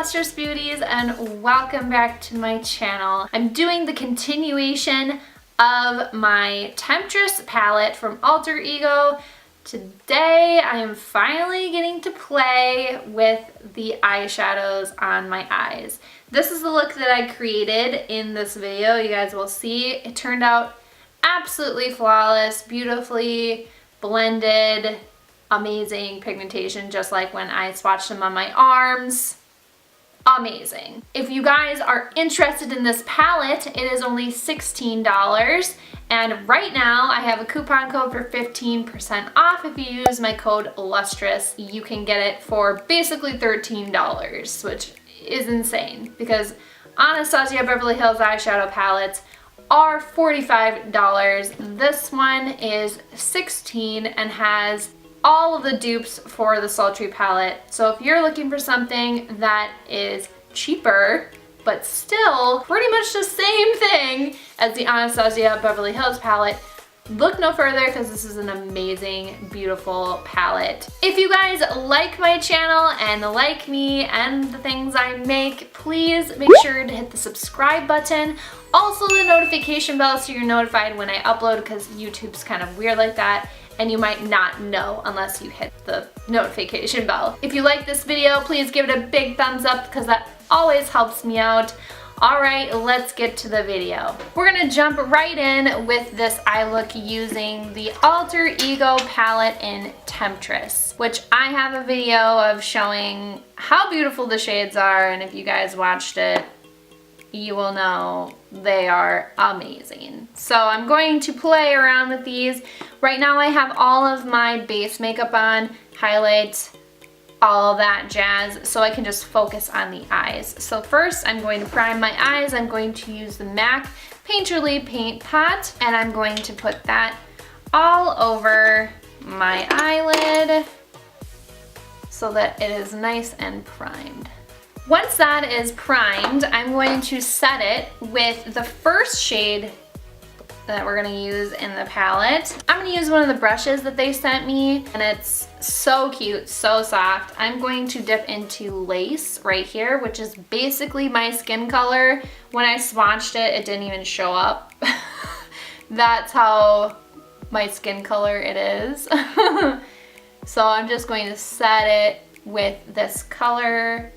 Lustrous Beauties, and welcome back to my channel. I'm doing the continuation of my Temptress palette from Alter Ego. Today I am finally getting to play with the eyeshadows on my eyes. This is the look that I created in this video. You guys will see it turned out absolutely flawless, beautifully blended, amazing pigmentation, just like when I swatched them on my arms. Amazing. If you guys are interested in this palette, it is only $16, and right now I have a coupon code for 15% off. If you use my code Lustrous, you can get it for basically $13, which is insane because Anastasia Beverly Hills eyeshadow palettes are $45. This one is $16 and has all of the dupes for the Sultry palette. So if you're looking for something that is cheaper, but still pretty much the same thing as the Anastasia Beverly Hills palette, look no further because this is an amazing, beautiful palette. If you guys like my channel and like me and the things I make, please make sure to hit the subscribe button. Also the notification bell so you're notified when I upload, because YouTube's kind of weird like that and you might not know unless you hit the notification bell. If you like this video, please give it a big thumbs up because that always helps me out. Alright, let's get to the video. We're gonna jump right in with this eye look using the Alter Ego palette in Temptress, which I have a video of showing how beautiful the shades are, and if you guys watched it, you will know they are amazing. So I'm going to play around with these. Right now I have all of my base makeup on, highlights, all that jazz, so I can just focus on the eyes. So first I'm going to prime my eyes. I'm going to use the MAC Painterly Paint Pot, and I'm going to put that all over my eyelid so that it is nice and primed. Once that is primed, I'm going to set it with the first shade that we're gonna use in the palette. I'm gonna use one of the brushes that they sent me, and it's so cute, so soft. I'm going to dip into Lace right here, which is basically my skin color. When I swatched it, it didn't even show up. That's how my skin color it is. So I'm just going to set it with this color.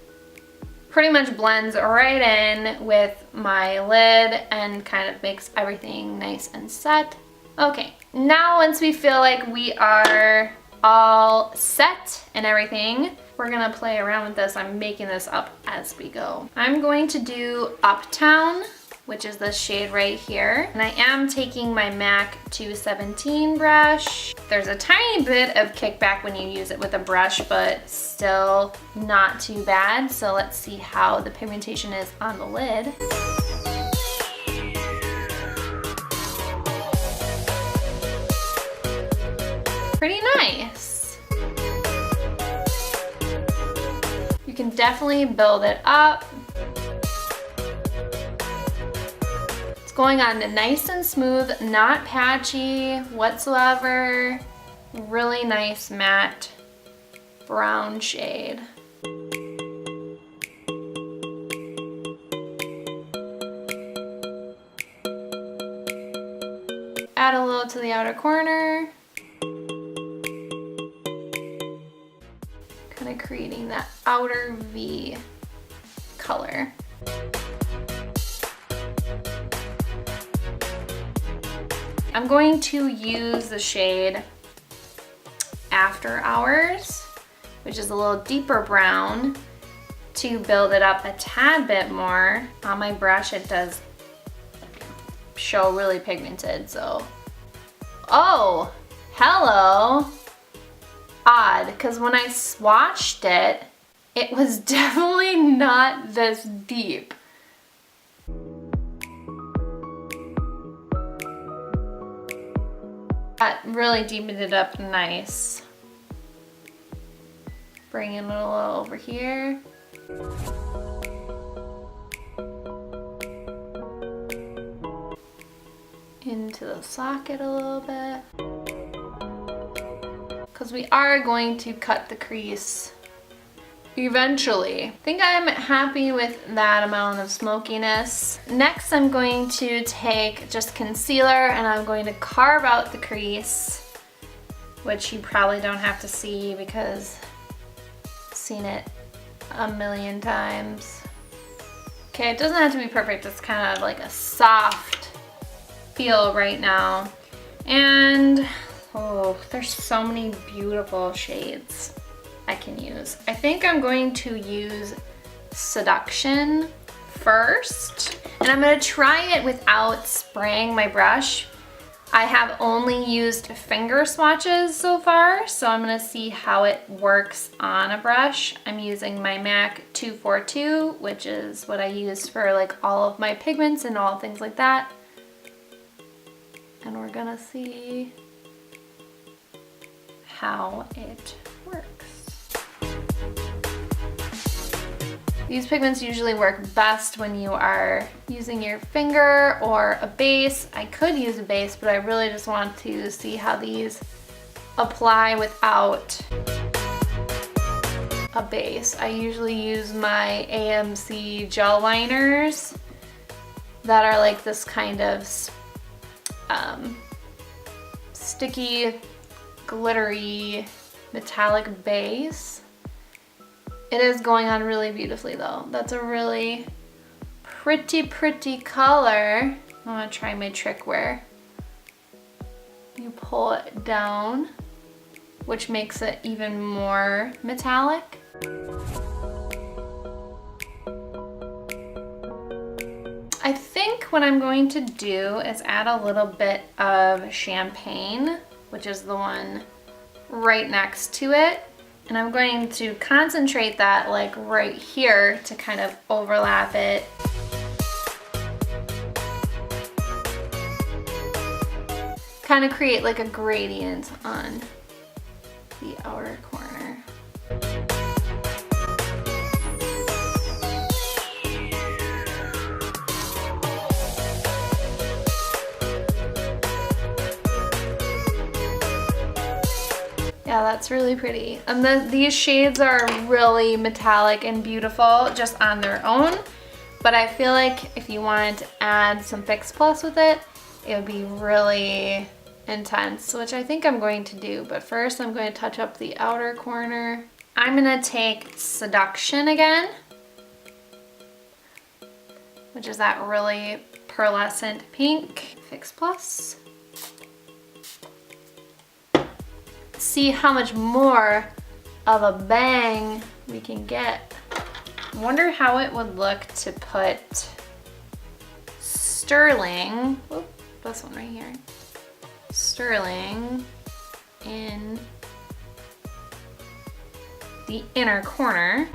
Pretty much blends right in with my lid and kind of makes everything nice and set. Okay, now once we feel like we are all set and everything, we're gonna play around with this. I'm making this up as we go. I'm going to do Uptown, which is this shade right here. And I am taking my MAC 217 brush. There's a tiny bit of kickback when you use it with a brush, but still not too bad. So let's see how the pigmentation is on the lid. Pretty nice. You can definitely build it up. Going on nice and smooth, not patchy whatsoever. Really nice matte brown shade. Add a little to the outer corner. Kind of creating that outer V color. I'm going to use the shade After Hours, which is a little deeper brown, to build it up a tad bit more. On my brush it does show really pigmented, so. Oh, hello. Odd, because when I swatched it, it was definitely not this deep. That really deepened it up nice. Bringing it a little over here. Into the socket a little bit. Because we are going to cut the crease eventually. I think I'm happy with that amount of smokiness. Next, I'm going to take just concealer and I'm going to carve out the crease, which you probably don't have to see because I've seen it a million times. Okay, it doesn't have to be perfect. It's kind of like a soft feel right now. And oh, there's so many beautiful shades I can use. I think I'm going to use Seduction first. And I'm gonna try it without spraying my brush. I have only used finger swatches so far, so I'm gonna see how it works on a brush. I'm using my MAC 242, which is what I use for like all of my pigments and all things like that. And we're gonna see how it works. These pigments usually work best when you are using your finger or a base. I could use a base, but I really just want to see how these apply without a base. I usually use my AMC gel liners that are like this kind of sticky, glittery, metallic base. It is going on really beautifully though. That's a really pretty color. I'm gonna try my trick where you pull it down, which makes it even more metallic. I think what I'm going to do is add a little bit of champagne, which is the one right next to it. And I'm going to concentrate that like right here to kind of overlap it. Kind of create like a gradient on the outer corner. Yeah, that's really pretty. And these shades are really metallic and beautiful just on their own. But I feel like if you wanted to add some Fix Plus with it, it would be really intense, which I think I'm going to do. But first I'm going to touch up the outer corner. I'm gonna take Seduction again, which is that really pearlescent pink. Fix Plus. See how much more of a bang we can get. I wonder how it would look to put Sterling, oh, this one right here, Sterling in the inner corner.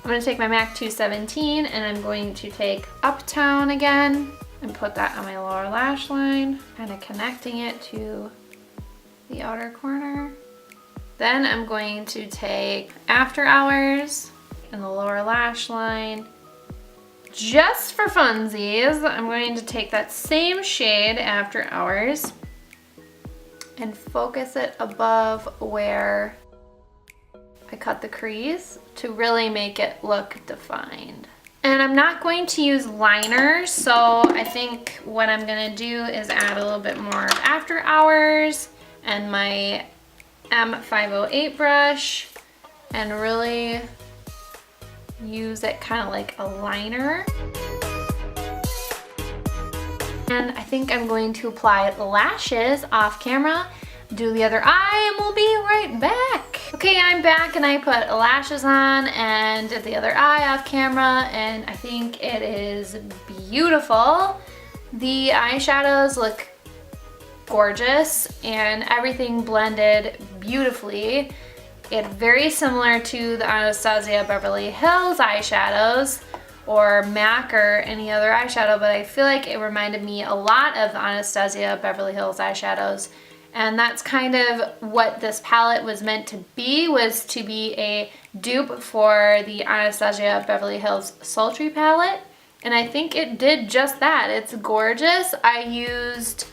I'm going to take my MAC 217 and I'm going to take Uptown again and put that on my lower lash line, kind of connecting it to the outer corner. Then I'm going to take After Hours in the lower lash line. Just for funsies, I'm going to take that same shade, After Hours, and focus it above where I cut the crease to really make it look defined. And I'm not going to use liners, so I think what I'm gonna do is add a little bit more of After Hours and my M508 brush and really use it kind of like a liner. And I think I'm going to apply the lashes off camera, do the other eye, and we'll be right back. Okay, I'm back and I put lashes on and did the other eye off camera, and I think it is beautiful. The eyeshadows look gorgeous and everything blended beautifully. It's very similar to the Anastasia Beverly Hills eyeshadows or MAC or any other eyeshadow, but I feel like it reminded me a lot of the Anastasia Beverly Hills eyeshadows. And that's kind of what this palette was meant to be, was to be a dupe for the Anastasia Beverly Hills Sultry palette. And I think it did just that. It's gorgeous. I used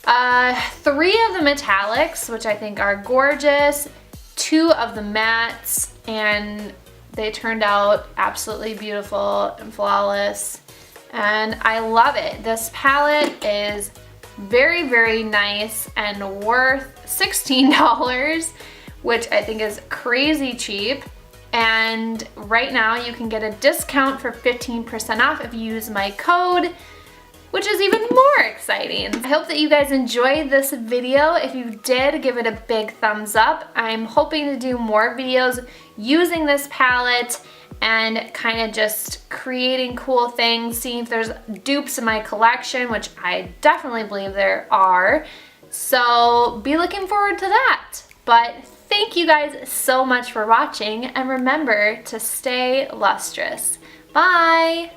3 of the metallics, which I think are gorgeous. 2 of the mattes, and they turned out absolutely beautiful and flawless, and I love it. This palette is very, very nice and worth $16, which I think is crazy cheap. And right now you can get a discount for 15% off if you use my code, which is even more exciting. I hope that you guys enjoyed this video. If you did, give it a big thumbs up. I'm hoping to do more videos using this palette and kind of just creating cool things, seeing if there's dupes in my collection, which I definitely believe there are. So be looking forward to that. But thank you guys so much for watching, and remember to stay lustrous. Bye!